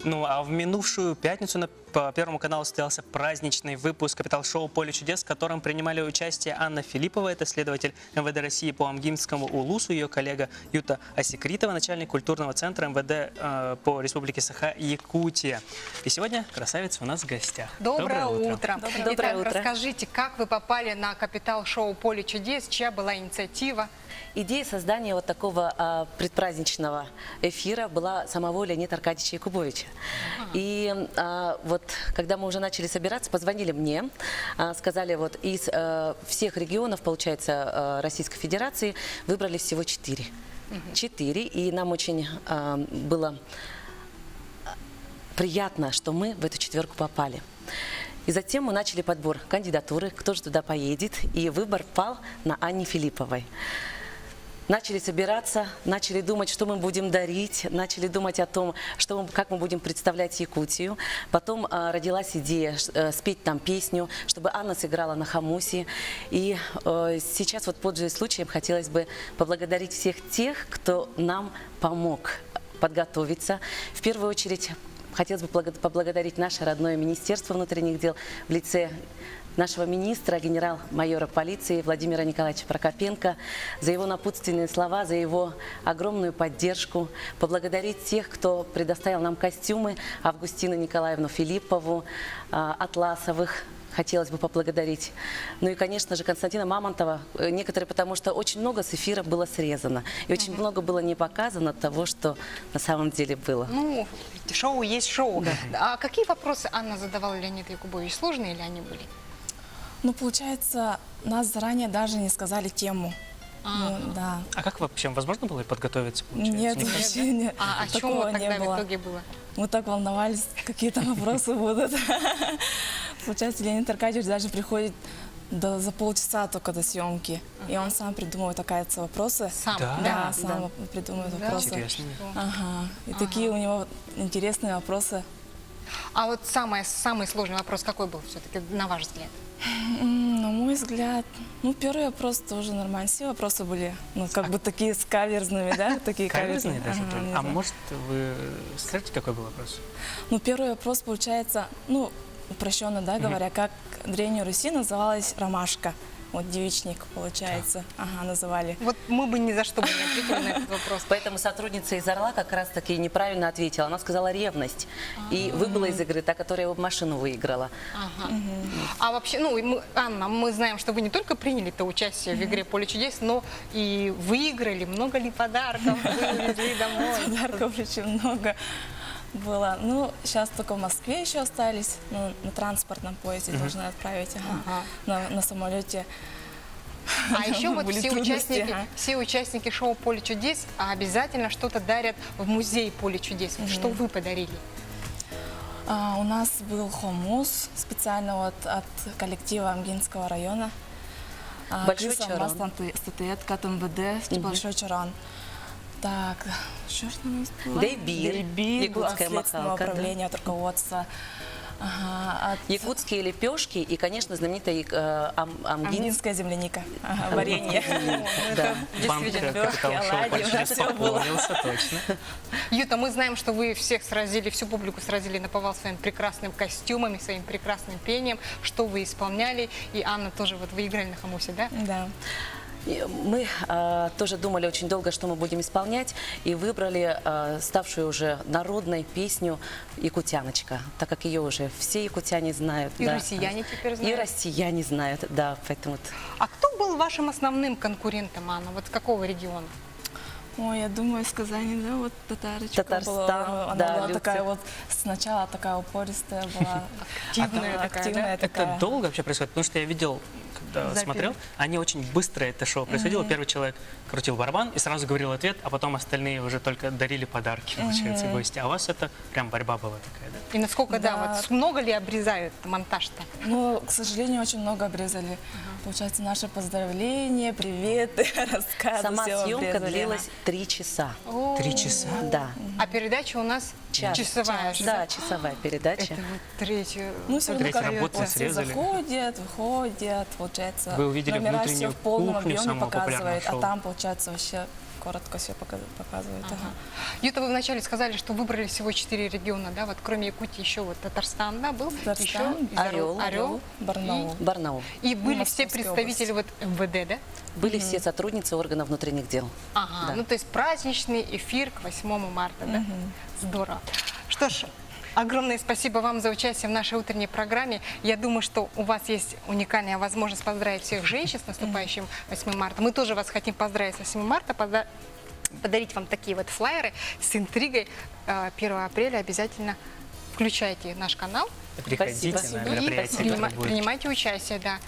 Ну, а в минувшую пятницу по Первому каналу состоялся праздничный выпуск «Капитал-шоу. Поле чудес», в котором принимали участие Анна Филиппова, это следователь МВД России по Амгинскому УЛУСу, ее коллега Юта Осекритова, начальник культурного центра МВД по Республике Саха-Якутия. И сегодня красавица у нас в гостях. Доброе утро. Доброе утро. Расскажите, как вы попали на «Капитал-шоу. Поле чудес», чья была инициатива? Идея создания вот такого предпраздничного эфира была самого Леонида Аркадьевича Якубовича. И вот когда мы уже начали собираться, позвонили мне, сказали, вот из всех регионов, получается, Российской Федерации выбрали всего 4. 4, и нам очень было приятно, что мы в эту 4 попали. И затем мы начали подбор кандидатуры, кто же туда поедет, и выбор пал на Анне Филипповой. Начали собираться, начали думать, что мы будем дарить, начали думать о том, как мы будем представлять Якутию. Потом родилась идея спеть там песню, чтобы Анна сыграла на хомусе. И сейчас вот пользуясь случаем, хотелось бы поблагодарить всех тех, кто нам помог подготовиться. В первую очередь хотелось бы поблагодарить наше родное Министерство внутренних дел в лице нашего министра, генерал-майора полиции Владимира Николаевича Прокопенко, за его напутственные слова, за его огромную поддержку. Поблагодарить тех, кто предоставил нам костюмы, Августину Николаевну Филиппову, Атласовых. Хотелось бы поблагодарить. Ну и, конечно же, Константина Мамонтова. Некоторые, потому что очень много с эфира было срезано. И очень много было не показано того, что на самом деле было. Ну, шоу есть шоу. Да. А какие вопросы Анна задавала Леониду Якубовичу? Сложные ли они были? Ну, получается, нас заранее даже не сказали тему. Ну, да. А как вообще, возможно было и подготовиться, получается? Нет, Никак? вообще нет. А о чем Такого вот тогда не в было. итоге было? Мы так волновались, какие-то вопросы будут. Получается, Леонид Аркадьевич даже приходит за полчаса только до съемки. И он сам придумывает, оказывается, вопросы. Сам? Да? Да, сам придумывает Да? вопросы. Интересно. Ага. И такие у него интересные вопросы. А вот самый сложный вопрос какой был все-таки, на ваш взгляд? На мой взгляд, ну, первый вопрос тоже нормально. Все вопросы были, ну, как бы такие с каверзными, да? Такие Каверзные даже Ага, были? не А знаю. может, вы скажете, какой был вопрос? Ну, первый вопрос получается, ну, упрощенно, да, говоря, как в Древней Руси называлась ромашка. Вот девичник, получается, ага, называли. Вот мы бы ни за что бы не ответили на этот вопрос. Поэтому сотрудница из «Орла» как раз-таки неправильно ответила. Она сказала «ревность». И выбыла из игры та, которая его машину выиграла. Ага. А вообще, ну, Анна, мы знаем, что вы не только приняли-то участие в игре «Поле чудес», но и выиграли. Много ли подарков вывезли домой? Подарков очень много было. Ну, сейчас только в Москве еще остались, ну, на транспортном поезде должны отправить, на самолете. А еще вот Были все трудности, участники шоу «Поле чудес» обязательно что-то дарят в музей «Поле чудес». Что вы подарили? У нас был хомус специально вот от коллектива Амгинского района. Большой Крыса, чаран. статуэтка от МВД, большой чаран. Так, что ж у нас было? Дейбир, якутская от следственного махалка, да. управления, от руководства. Ага, от Якутские лепешки и, конечно, знаменитая амгин. Амгинская земляника, варенье. Да. Банк действительно, «Капитал-шоу» оладьи, «Поле у нас чудес» всё было. пополнился, точно. Юта, мы знаем, что вы всех сразили, всю публику сразили на повал своими прекрасными костюмами, своим прекрасным пением. Что вы исполняли? И Анна тоже, вот вы играли на хомусе, да? Да. И мы тоже думали очень долго, что мы будем исполнять, и выбрали ставшую уже народной песню «Якутяночка», так как ее уже все якутяне знают. И да. россияне теперь И знают. россияне знают, да, поэтому... А кто был вашим основным конкурентом, Анна? Вот с какого региона? Ой, я думаю, из Казани, да, вот татарочка Татарстан, была. Она да, была Люцик. такая вот, сначала такая упористая была. Активная такая, активная да? Это такая. долго вообще происходит? Потому что я видел, когда Запись. смотрел, они очень быстро это шоу происходило. Первый человек крутил барабан и сразу говорил ответ, а потом остальные уже только дарили подарки, получается, гости. А у вас это прям борьба была такая, да? И насколько, да, Да. вот много ли обрезают монтаж-то? Ну, к сожалению, очень много обрезали. Получается, наши поздравления, приветы, рассказы. Сама всё съемка обрезали. длилась 3 часа. 3 часа? Да. А передача у нас Час. часовая. Да, часовая передача. Это вот третья. Ну, все равно Третья как работа вот все срезали. заходят, выходят, получается. Вы увидели номера все внутреннюю в полном кухню объеме самого популярного показывает, а шоу. там, получается, вообще коротко все показывает. Ага. Юта, вы вначале сказали, что выбрали всего 4 региона, да? Вот кроме Якутии еще вот Татарстан, да, был? Татарстан, Еще Орел, Барнаул. Барнаул. И были все Московская представители вот МВД, да? Были все сотрудницы органов внутренних дел. Ага, Да. ну то есть праздничный эфир к 8 марта, да? Здорово. Что ж, огромное спасибо вам за участие в нашей утренней программе. Я думаю, что у вас есть уникальная возможность поздравить всех женщин с наступающим 8 марта. Мы тоже вас хотим поздравить с 8 марта, подарить вам такие вот флаеры с интригой. 1 апреля обязательно включайте наш канал Приходите Спасибо. на и мероприятие, которое будет. принимайте участие, да.